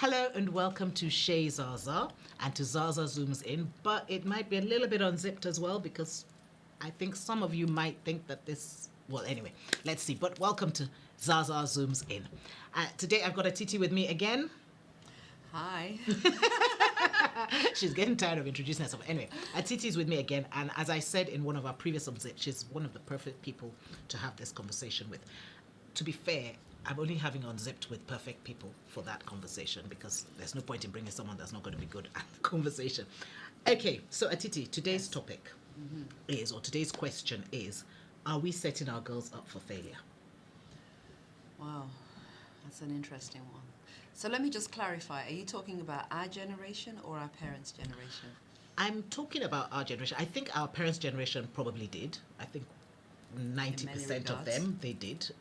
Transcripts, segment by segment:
Hello and welcome to Chez Zasaa and to Zasaa Zooms In, but it might be a little bit unzipped as well because I think some of you might think that this, well, anyway, let's see. But welcome to Zasaa Zooms In. Today I've got Atiti with me again. Hi. She's getting tired of introducing herself. Anyway, Atiti is with me again, and as I said in one of our previous unzips, she's one of the perfect people to have this conversation with. To be fair, I'm only having unzipped with perfect people for that conversation because there's no point in bringing someone that's not going to be good at the conversation. Okay, so Atiti, today's topic is, or today's question is, are we setting our girls up for failure? Wow, that's an interesting one. So let me just clarify. Are you talking about our generation or our parents' generation? I'm talking about our generation. I think our parents' generation probably did. I think 90% of them, they did.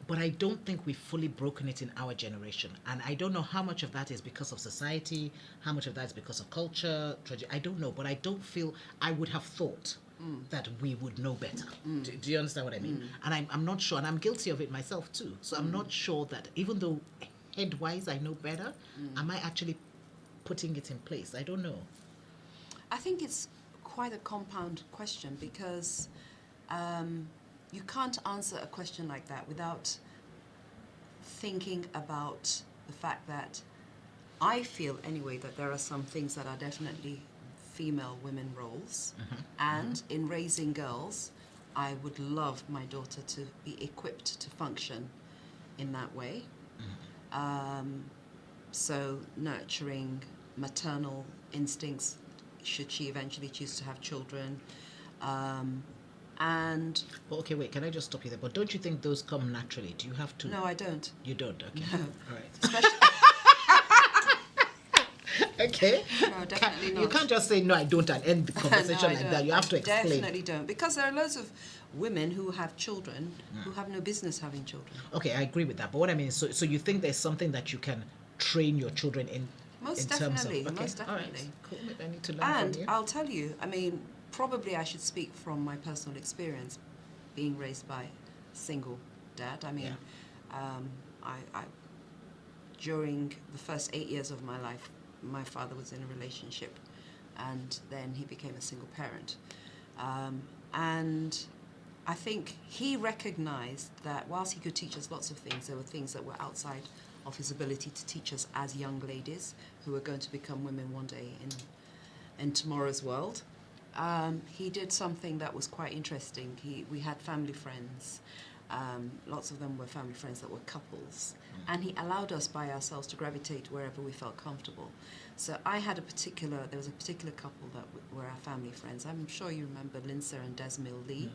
But I don't think we've fully broken it in our generation. And I don't know how much of that is because of society, how much of that is because of culture, I don't know. But I don't feel, I would have thought that we would know better. Do you understand what I mean? And I'm not sure, and I'm guilty of it myself too. So I'm not sure that even though head-wise I know better, am I actually putting it in place? I don't know. I think it's quite a compound question because you can't answer a question like that without thinking about the fact that I feel anyway that there are some things that are definitely female women roles, and in raising girls I would love my daughter to be equipped to function in that way. So nurturing maternal instincts should she eventually choose to have children. And well, okay, wait, can I just stop you there? But don't you think those come naturally? Do you have to? no, I don't. You don't? Okay. No. All right. Especially Okay. no, definitely not. You can't just say, no, I don't, and end the conversation No, like that. You have to explain. Definitely don't. Because there are loads of women who have children who have no business having children. Okay, I agree with that. But what I mean is, so you think there's something that you can train your children in? Most in definitely. Terms of, okay, Most definitely. all right. Cool. I need to learn And from you. I'll tell you, I mean, probably I should speak from my personal experience being raised by a single dad. I mean, I during the first 8 years of my life, my father was in a relationship, and then he became a single parent. And I think he recognized that whilst he could teach us lots of things, there were things that were outside of his ability to teach us as young ladies who were going to become women one day in tomorrow's world. He did something that was quite interesting. We had family friends. Lots of them were family friends that were couples. And he allowed us by ourselves to gravitate wherever we felt comfortable. So there was a particular couple that were our family friends. I'm sure you remember Lindsay and Desmil Lee.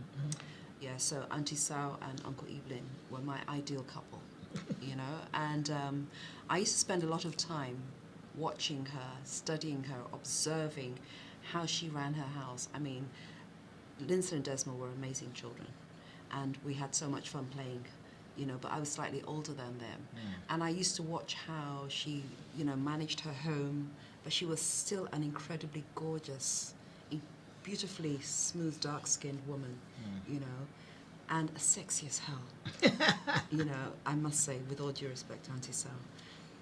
Yeah, so Auntie Sao and Uncle Evelyn were my ideal couple, you know. And I used to spend a lot of time watching her, studying her, observing how she ran her house. I mean, Lindsay and Desmond were amazing children, and we had so much fun playing, you know, but I was slightly older than them. And I used to watch how she, you know, managed her home, but she was still an incredibly gorgeous, beautifully smooth, dark-skinned woman, you know, and sexy as hell, you know, I must say, with all due respect to Auntie Sal.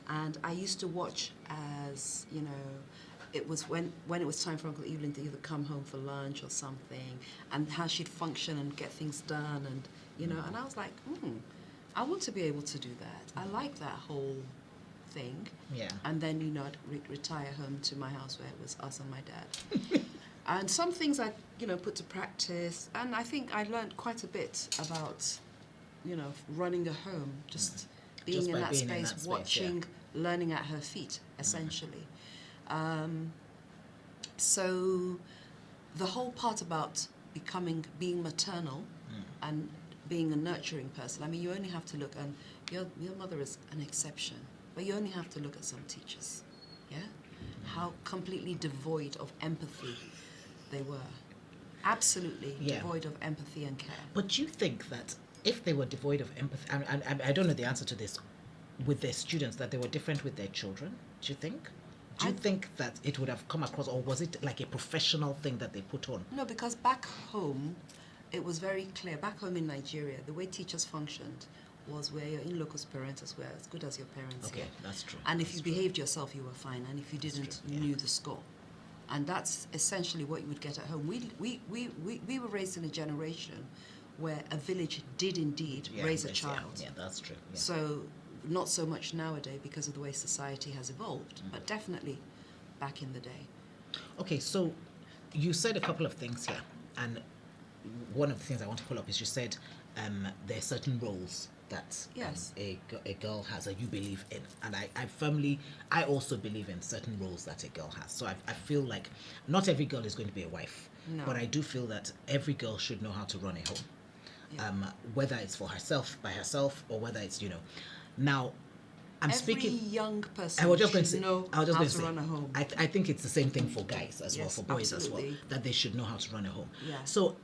And I used to watch as, you know, it was when it was time for Uncle Evelyn to either come home for lunch or something, and how she'd function and get things done, and, you know, and I was like, I want to be able to do that. I like that whole thing. Yeah. And then, you know, I'd retire home to my house where it was us and my dad. And some things I, you know, put to practice, and I think I learned quite a bit about, you know, running a home, just being in that space, watching, learning at her feet, essentially. So the whole part about being maternal and being a nurturing person, I mean, you only have to look, and your mother is an exception, but you only have to look at some teachers, yeah? How completely devoid of empathy they were. Absolutely devoid of empathy and care. But you think that if they were devoid of empathy, I don't know the answer to this, with their students, that they were different with their children, do you think? Do you think that it would have come across, or was it like a professional thing that they put on? No, because back home, it was very clear. Back home in Nigeria, the way teachers functioned was where your in locus parentis were as good as your parents Okay, here. that's true. And if That's you true. behaved yourself, you were fine. And if you That's didn't, true, you yeah. knew the score. And that's essentially what you would get at home. We were raised in a generation where a village did indeed raise a child. Yeah, that's true. Yeah. So not so much nowadays because of the way society has evolved, but definitely back in the day. Okay, so you said a couple of things here, and one of the things I want to pull up is you said there are certain roles that Yes. a girl has, or you believe in, and I also believe in certain roles that a girl has. So I feel like not every girl is going to be a wife, No. but I do feel that every girl should know how to run a home, Yeah. whether it's for herself, by herself, or whether it's, now I'm Every speaking. young person I was just going should to say, know I was just how going to to say, run a home. I think it's the same thing for guys as well, Yes, for boys as well, absolutely. that they should know how to run a home. Yeah. So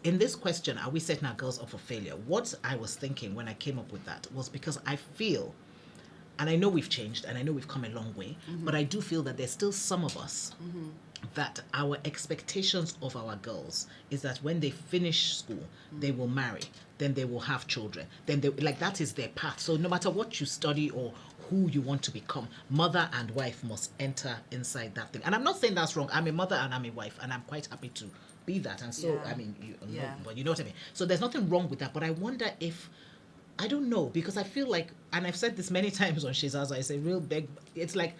in this question, are we setting our girls up for failure? What I was thinking when I came up with that was because I feel, and I know we've changed and I know we've come a long way, but I do feel that there's still some of us that our expectations of our girls is that when they finish school, they will marry, then they will have children, then they, like, that is their path. So no matter what you study or who you want to become, mother and wife must enter inside that thing. And I'm not saying that's wrong. I'm a mother and I'm a wife, and I'm quite happy to be that. And so, Yeah. I mean, Yeah. but you know what I mean. So there's nothing wrong with that. But I wonder if, I don't know, because I feel like, and I've said this many times on Chez Zasaa, it's a real big, it's like,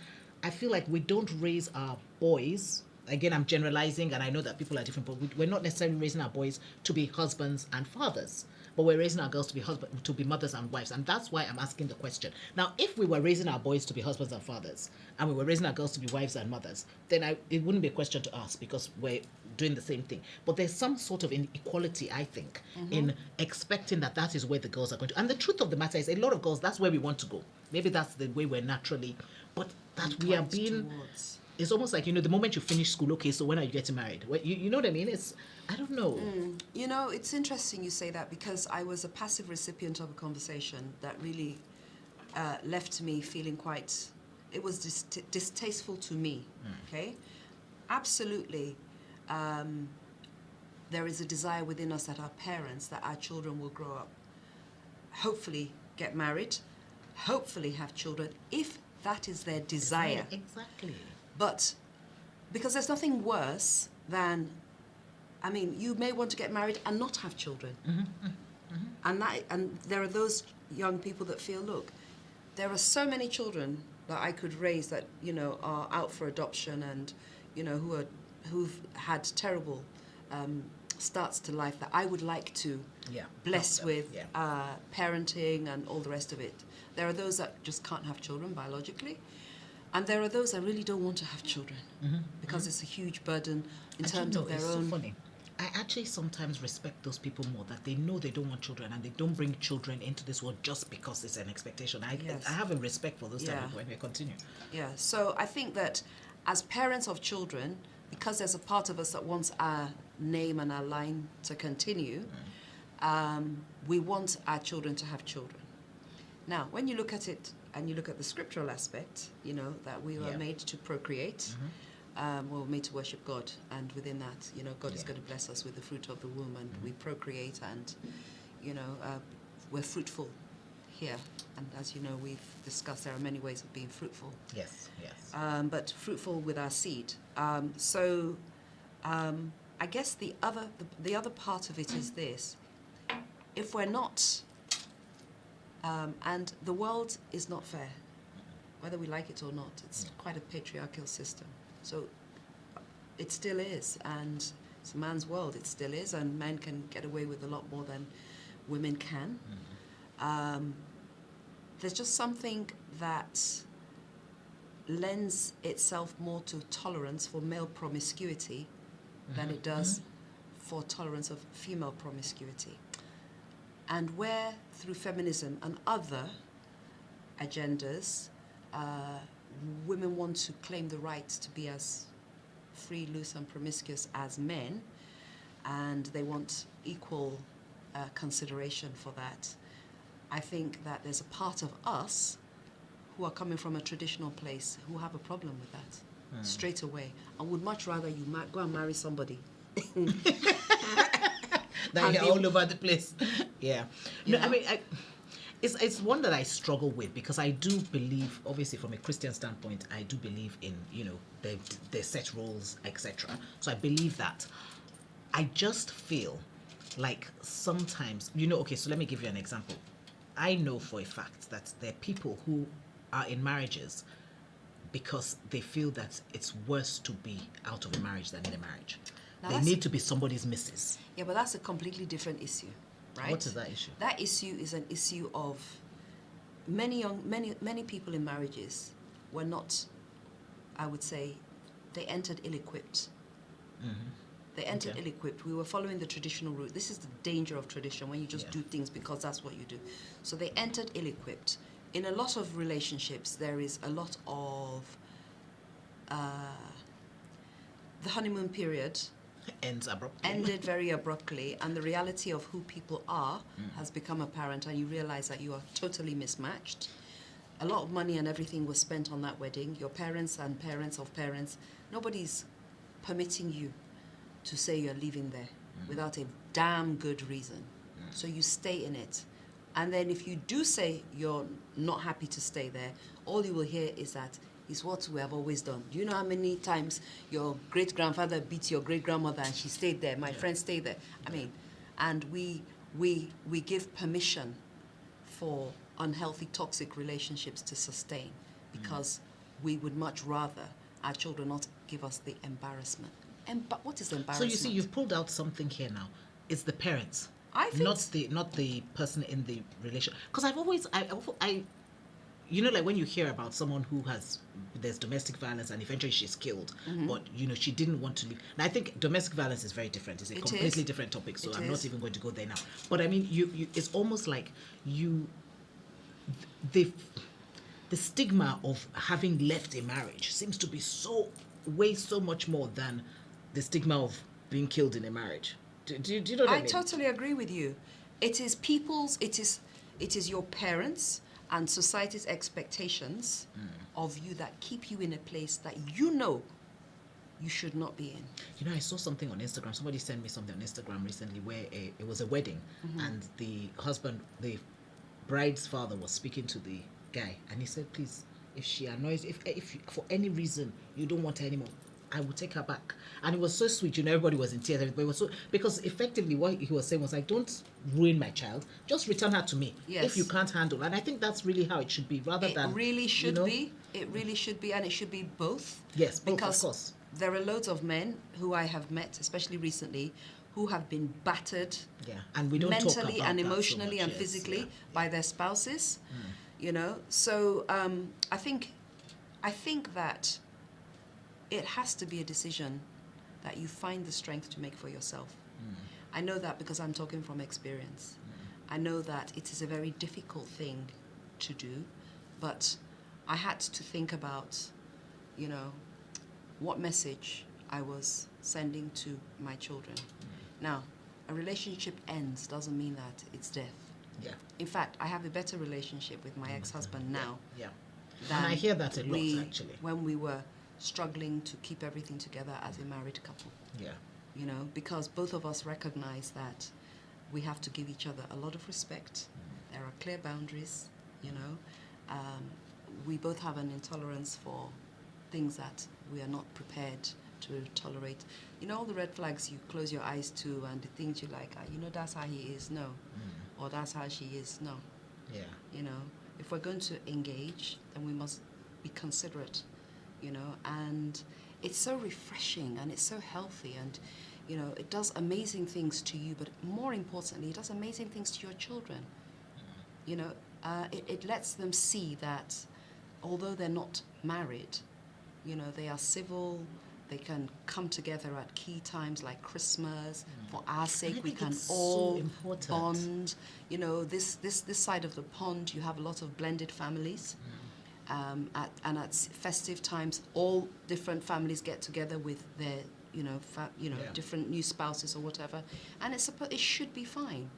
I feel like we don't raise our boys. Again, I'm generalizing, and I know that people are different, but we're not necessarily raising our boys to be husbands and fathers, but we're raising our girls to be mothers and wives, and that's why I'm asking the question. Now, if we were raising our boys to be husbands and fathers, and we were raising our girls to be wives and mothers, then it wouldn't be a question to ask, because we're doing the same thing. But there's some sort of inequality, I think, in expecting that is where the girls are going to. And the truth of the matter is, a lot of girls, that's where we want to go. Maybe that's the way we're naturally, but that we are Inclined being. towards. It's almost like, the moment you finish school, okay, so when are you getting married? You know what I mean? I don't know. You know, it's interesting you say that, because I was a passive recipient of a conversation that really left me feeling quite, it was distasteful to me, okay? Absolutely, there is a desire within us that our parents, that our children will grow up, hopefully get married, hopefully have children, if that is their desire. Exactly. But because there's nothing worse than, I mean, you may want to get married and not have children. And there are those young people that feel, look, there are so many children that I could raise that, are out for adoption, and, who've had terrible starts to life that I would like to bless with parenting and all the rest of it. There are those that just can't have children biologically. And there are those that really don't want to have children because it's a huge burden in terms of their it's own. So funny. I actually sometimes respect those people more, that they know they don't want children and they don't bring children into this world just because it's an expectation. Yes. I have a respect for those type of Yeah. people. Anyway, continue. Yeah, so I think that as parents of children, because there's a part of us that wants our name and our line to continue, we want our children to have children. Now, when you look at it and you look at the scriptural aspect, that we were made to procreate, we were made to worship God, and within that, God is going to bless us with the fruit of the womb, and we procreate, and, we're fruitful here. And as you know, we've discussed there are many ways of being fruitful. Yes. But fruitful with our seed. So I guess the other part of it is this: if we're not, and the world is not fair, whether we like it or not. It's quite a patriarchal system. So it still is, and it's a man's world. It still is, and men can get away with a lot more than women can. There's just something that lends itself more to tolerance for male promiscuity than it does for tolerance of female promiscuity. And where, through feminism and other agendas, women want to claim the right to be as free, loose, and promiscuous as men, and they want equal consideration for that, I think that there's a part of us who are coming from a traditional place who have a problem with that straight away. I would much rather you go and marry somebody. That you're all over the place. Yeah. No, Yeah. I mean, It's one that I struggle with because I do believe, obviously from a Christian standpoint, I do believe in, the set rules, etc. So I believe that. I just feel like sometimes, okay, so let me give you an example. I know for a fact that there are people who are in marriages because they feel that it's worse to be out of a marriage than in a marriage. Now They need to be somebody's missus. Yeah, but that's a completely different issue, right? What is that issue? That issue is an issue of many people in marriages were not, I would say, they entered ill-equipped. Mm-hmm. They entered ill-equipped. We were following the traditional route. This is the danger of tradition, when you just do things because that's what you do. So they entered ill-equipped. In a lot of relationships, there is a lot of the honeymoon period ended very abruptly, and the reality of who people are has become apparent, and you realize that you are totally mismatched. A lot of money and everything was spent on that wedding. Your parents and parents of parents, nobody's permitting you to say you're leaving there without a damn good reason. So you stay in it. And then if you do say you're not happy to stay there, all you will hear is that it's what we have always done. Do you know how many times your great-grandfather beat your great-grandmother and she stayed there? My friend stayed there. I mean, and we give permission for unhealthy, toxic relationships to sustain because we would much rather our children not give us the embarrassment. But what is embarrassment? So you see, you've pulled out something here now. It's the parents, I think not the person in the relation. Because I like when you hear about someone who there's domestic violence and eventually she's killed, but she didn't want to leave. And I think domestic violence is very different. It's a completely different topic, so I'm not even going to go there now. But I mean, it's almost like the stigma of having left a marriage seems to be way so much more than the stigma of being killed in a marriage. Do you know what I mean? I totally agree with you. It is your parents and society's expectations of you that keep you in a place that you should not be in. I saw something on Instagram. Somebody sent me something on Instagram recently where it was a wedding and the bride's father was speaking to the guy and he said, please, if she annoys, if for any reason you don't want her anymore, I will take her back. And it was so sweet, everybody was in tears, but it was because effectively what he was saying was like, don't ruin my child, just return her to me if you can't handle. And I think that's really how it should be, rather than it really should be, and it should be both. Yes, both, because of course. There are loads of men who I have met, especially recently, who have been battered and we don't mentally talk about and that emotionally so much, and physically by their spouses. So I think that it has to be a decision that you find the strength to make for yourself. I know that because I'm talking from experience. I know that it is a very difficult thing to do, but I had to think about, what message I was sending to my children. Now, a relationship ends doesn't mean that it's death. Yeah. In fact, I have a better relationship with my ex-husband now. Yeah. Than and I hear that a lot, actually. When we were struggling to keep everything together as a married couple. Yeah. Because both of us recognize that we have to give each other a lot of respect. There are clear boundaries, we both have an intolerance for things that we are not prepared to tolerate. All the red flags you close your eyes to and the things you like, that's how he is, no. Or that's how she is, no. Yeah. If we're going to engage, then we must be considerate, and it's so refreshing and it's so healthy and, it does amazing things to you, but more importantly, it does amazing things to your children. It lets them see that although they're not married, they are civil, they can come together at key times like Christmas. For our sake, we can all bond. This side of the pond, you have a lot of blended families. At festive times, all different families get together with their, different new spouses or whatever, and it should be fine.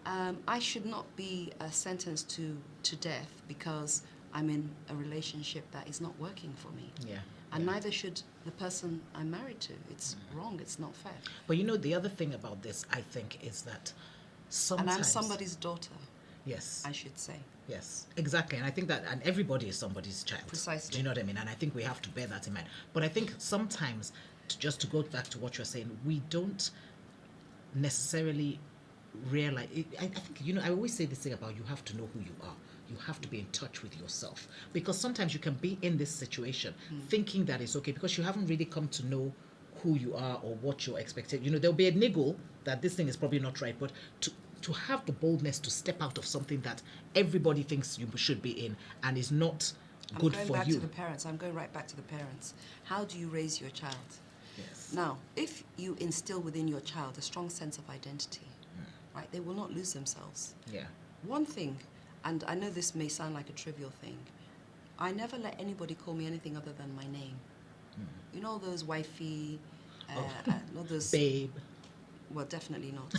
I should not be sentenced to death because I'm in a relationship that is not working for me. And neither should the person I'm married to. It's wrong. It's not fair. But the other thing about this, I think, is that sometimes... And I'm somebody's daughter. Yes. I should say. Yes, exactly. And I think that, and everybody is somebody's child. Precisely. Do you know what I mean? And I think we have to bear that in mind. But I think sometimes, just to go back to what you're saying, we don't necessarily realize. I think, I always say this thing about you have to know who you are. You have to be in touch with yourself. Because sometimes you can be in this situation thinking that it's okay because you haven't really come to know who you are or what you're expecting. There'll be a niggle that this thing is probably not right, but to have the boldness to step out of something that everybody thinks you should be in and is not good for you. I'm going back to the parents. I'm going right back to the parents. How do you raise your child? Yes. Now, if you instill within your child a strong sense of identity, right, they will not lose themselves. Yeah. One thing, and I know this may sound like a trivial thing, I never let anybody call me anything other than my name. You know those wifey, not those... Babe. Well, definitely not.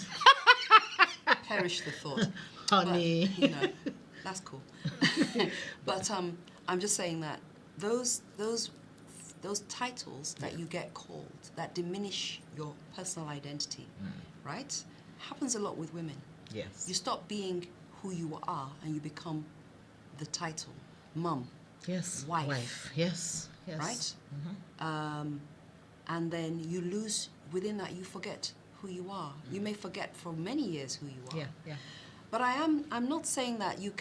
Perish the thought. Honey. But, that's cool. But I'm just saying that those titles that you get called, that diminish your personal identity, right, happens a lot with women. Yes. You stop being who you are and you become the title. Mum. Yes. Wife. Yes. Yes. Right? And then you lose, within that you forget who you are. You may forget for many years who you are. Yeah. Yeah. But I'm not saying that you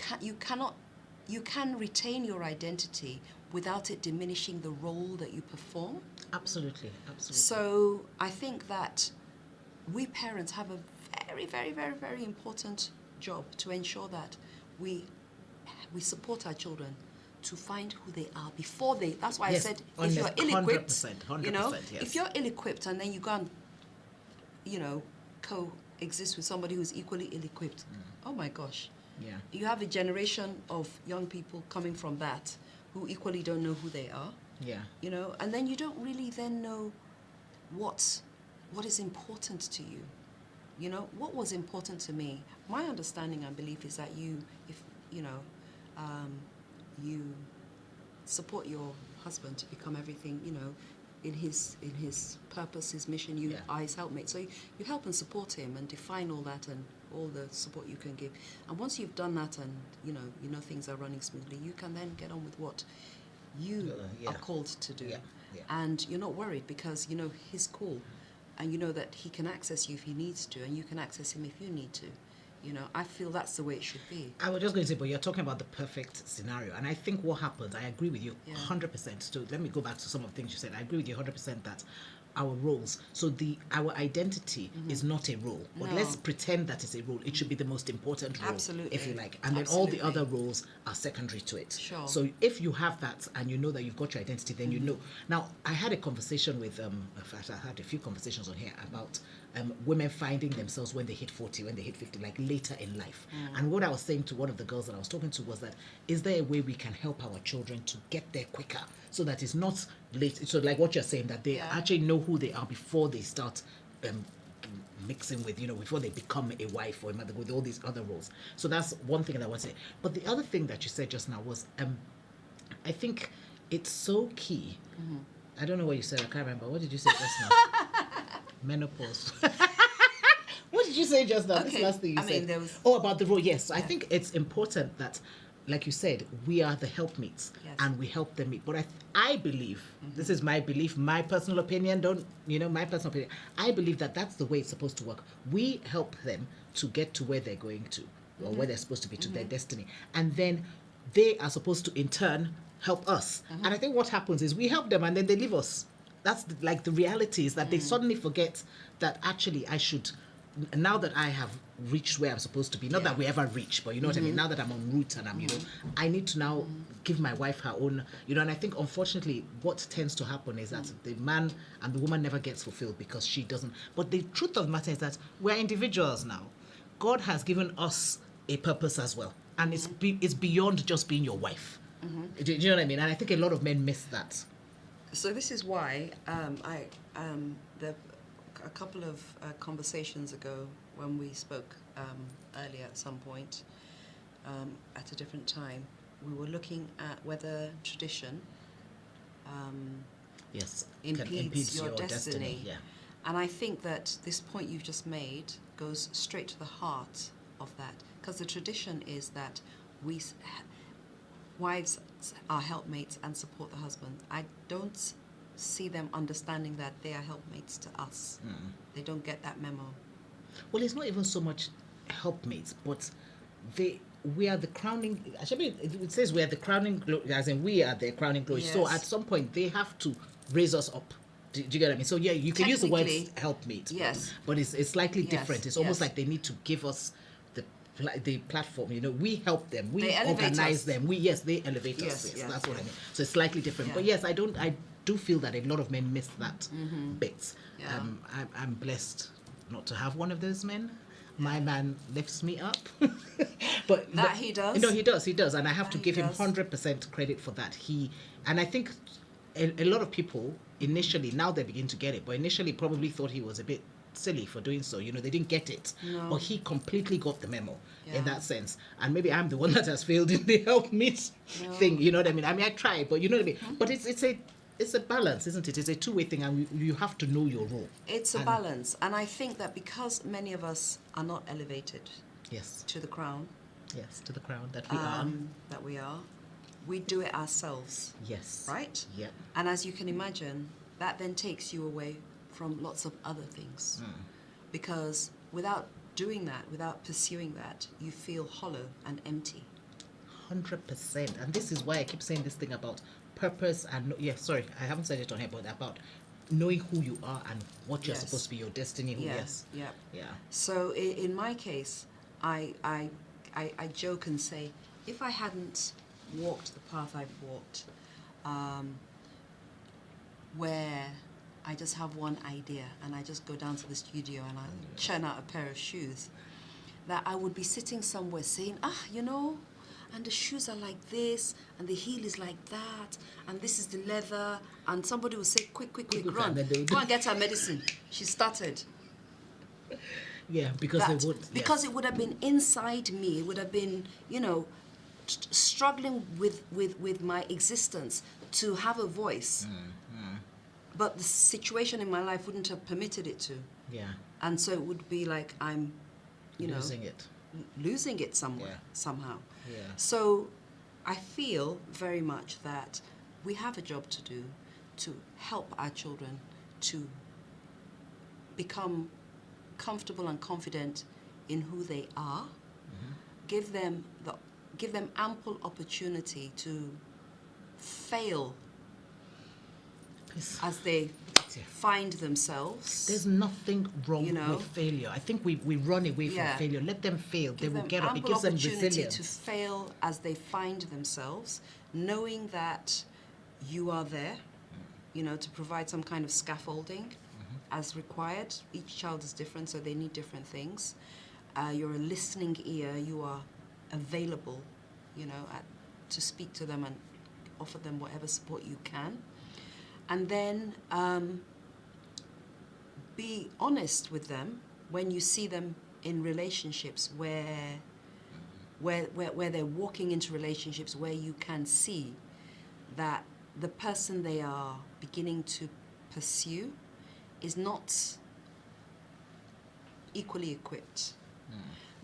can retain your identity without it diminishing the role that you perform. Absolutely. Absolutely. So I think that we parents have a very, very, very, very important job to ensure that we support our children to find who they are before they... That's why Yes, I said, if you're ill-equipped, 100%, yes. if you're ill-equipped and then you go and, coexist with somebody who's equally ill-equipped, oh my gosh. Yeah. You have a generation of young people coming from that who equally don't know who they are. Yeah. And then you don't really then know what is important to you. What was important to me, my understanding and belief is that you support your husband to become everything, in his purpose, his mission. You are his helpmate. So you help and support him and define all that and all the support you can give. And once you've done that and, you know things are running smoothly, you can then get on with what you are called to do. Yeah. Yeah. And you're not worried because, he's cool. And you know that he can access you if he needs to, and you can access him if you need to. I feel that's the way it should be. I was just going to say, but you're talking about the perfect scenario. And I think what happens, I agree with you 100%. So let me go back to some of the things you said. I agree with you 100% that our roles, so our identity is not a role. But let's pretend that it's a role. It should be the most important role, Absolutely. if you like. And then all the other roles are secondary to it. Sure. So if you have that and you know that you've got your identity, then you know. Now, I had a conversation with, in fact, I had a few conversations on here about women finding themselves when they hit 40, when they hit 50, like later in life. And what I was saying to one of the girls that I was talking to was that, is there a way we can help our children to get there quicker so that it's not late? So like what you're saying, that they actually know who they are before they start mixing with, before they become a wife or a mother with all these other roles. So that's one thing that I want to say. But the other thing that you said just now was, I think it's so key. I don't know what you said. I can't remember. What did you say just now? Menopause. What did you say just now? Okay. This last thing you said. There was... Oh, about the role. Yes. I think it's important that, like you said, we are the helpmates and we help them meet. But I believe, this is my belief, my personal opinion, my personal opinion. I believe that that's the way it's supposed to work. We help them to get to where they're going to, or where they're supposed to be, to their destiny. And then they are supposed to, in turn, help us. And I think what happens is we help them and then they leave us. That's the reality is that they suddenly forget that actually I should, now that I have reached where I'm supposed to be, not that we ever reach, but you know what I mean, now that I'm en route and I'm, I need to now give my wife her own, and I think unfortunately what tends to happen is that the man and the woman never gets fulfilled because she doesn't. But the truth of the matter is that we're individuals now. God has given us a purpose as well. And it's beyond just being your wife. Do you know what I mean? And I think a lot of men miss that. So this is why a couple of conversations ago when we spoke earlier at some point at a different time, we were looking at whether tradition impedes your destiny. Yeah. And I think that this point you've just made goes straight to the heart of that, because the tradition is that wives are helpmates and support the husband. I don't see them understanding that they are helpmates to us. They don't get that memo. Well, it's not even so much helpmates, but we are the crowning. Actually, it says we are the crowning glory, as in we are the crowning glory. Yes. So at some point, they have to raise us up. Do you get what I mean? So yeah, you can use the word Technically, helpmate. yes. But it's slightly Yes, different. It's almost yes. like they need to give us the platform. We help them. We They elevate organize us. them. They elevate Yes, us. Yes, yes, that's what I yes. mean. So it's slightly different. Yeah. But yes, I do feel that a lot of men miss that bit. Yeah. I'm blessed not to have one of those men. My man lifts me up. But That he does? No, he does, and I have to That give he him does. 100% credit for that. And I think a lot of people initially, now they begin to get it, but initially probably thought he was a bit silly for doing so. They didn't get it. No. But he completely got the memo Yeah. in that sense. And maybe I'm the one that has failed in the help me No. thing. You know what I mean? I mean, I try, but you know what I mean? But it's a balance, isn't it? It's a two-way thing, and you have to know your role. It's a And- balance. And I think that because many of us are not elevated Yes, to the crown yes, to the crown that we are. we do it ourselves, Yes. right? Yep. And as you can imagine, that then takes you away from lots of other things. Because without doing that, without pursuing that, you feel hollow and empty. 100%. And this is why I keep saying this thing about purpose and sorry, I haven't said it on here, but about knowing who you are and what you're Yes. supposed to be, your destiny. Yes. Yeah. Yeah. So in my case, I joke and say, if I hadn't walked the path I've walked, where I just have one idea and I just go down to the studio and I churn out a pair of shoes, that I would be sitting somewhere saying, and the shoes are like this, and the heel is like that, and this is the leather, and somebody will say, quick, run, and then they would- go and get her medicine. She started. Yeah, because That, they would. because it would have been inside me. It would have been, struggling with my existence to have a voice. But the situation in my life wouldn't have permitted it to. Yeah. And so it would be like I'm, Losing it. losing it somewhere, Yeah. somehow. Yeah. So I feel very much that we have a job to do to help our children to become comfortable and confident in who they are. Give them ample opportunity to fail Yes. as they Yeah. find themselves. There's nothing wrong You with failure. I think we run away from Yeah. failure. Let them fail. Give They will them get up. It ample gives them opportunity resilience. to fail as they find themselves, knowing that you are there, to provide some kind of scaffolding as required. Each child is different, so they need different things. You're a listening ear. You are available, to speak to them and offer them whatever support you can. And then be honest with them when you see them in relationships where they're walking into relationships where you can see that the person they are beginning to pursue is not equally equipped.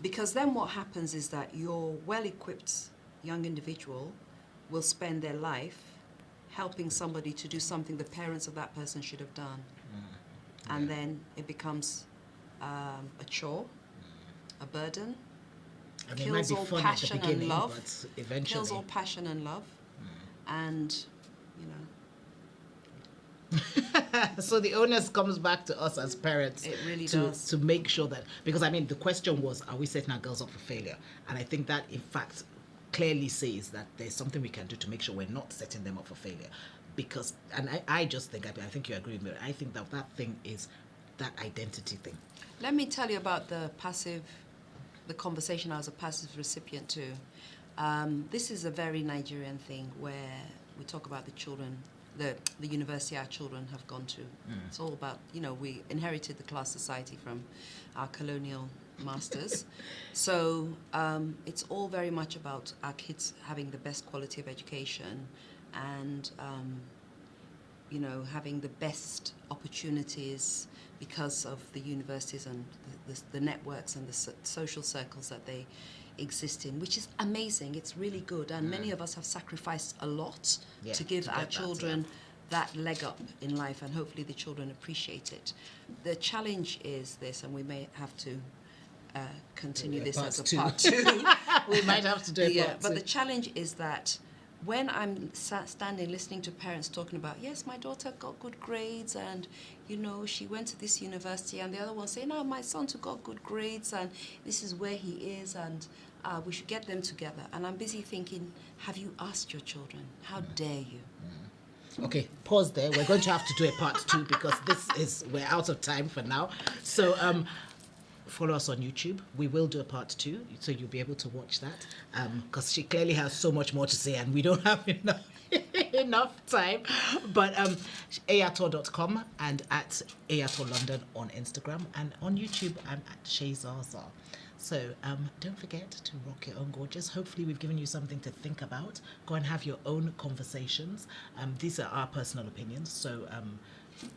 Because then what happens is that your well-equipped young individual will spend their life helping somebody to do something the parents of that person should have done. And then it becomes a chore, a burden, And it might kills be all fun at the passion and beginning, love, but eventually. kills all passion and love, and So the onus comes back to us as parents. It really to, does. To make sure that, because I mean, the question was, are we setting our girls up for failure? And I think that, in fact, clearly says that there's something we can do to make sure we're not setting them up for failure. Because, and I just think, I think you agree with me, I think that thing is that identity thing. Let me tell you about the conversation I was a passive recipient to. This is a very Nigerian thing where we talk about the children, the university our children have gone to. It's all about, we inherited the class society from our colonial masters. So it's all very much about our kids having the best quality of education and having the best opportunities because of the universities and the networks and the social circles that they exist in, which is amazing. It's really good, and many of us have sacrificed a lot to give our children that leg up in life, and hopefully the children appreciate it. The challenge is this, and we may have to continue this as a part two. We might have to do a part two. But the challenge is that when I'm standing listening to parents talking about, yes, my daughter got good grades and, she went to this university, and the other one saying, no, my son got good grades and this is where he is, and we should get them together. And I'm busy thinking, have you asked your children? How dare you? Okay, pause there. We're going to have to do a part two because we're out of time for now. So follow us on YouTube. We will do a part two, so you'll be able to watch that, because she clearly has so much more to say and we don't have enough time. But ayator.com and at Ayator London on Instagram, and on YouTube I'm at Chez Zasaa. So don't forget to rock your own gorgeous. Hopefully we've given you something to think about. Go and have your own conversations. These are our personal opinions, so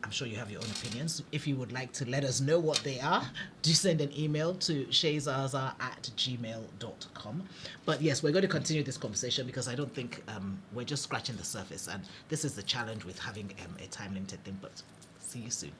I'm sure you have your own opinions. If you would like to let us know what they are, do send an email to shayzaza@gmail.com. But yes, we're going to continue this conversation because I don't think we're just scratching the surface, and this is the challenge with having a time-limited thing. But see you soon.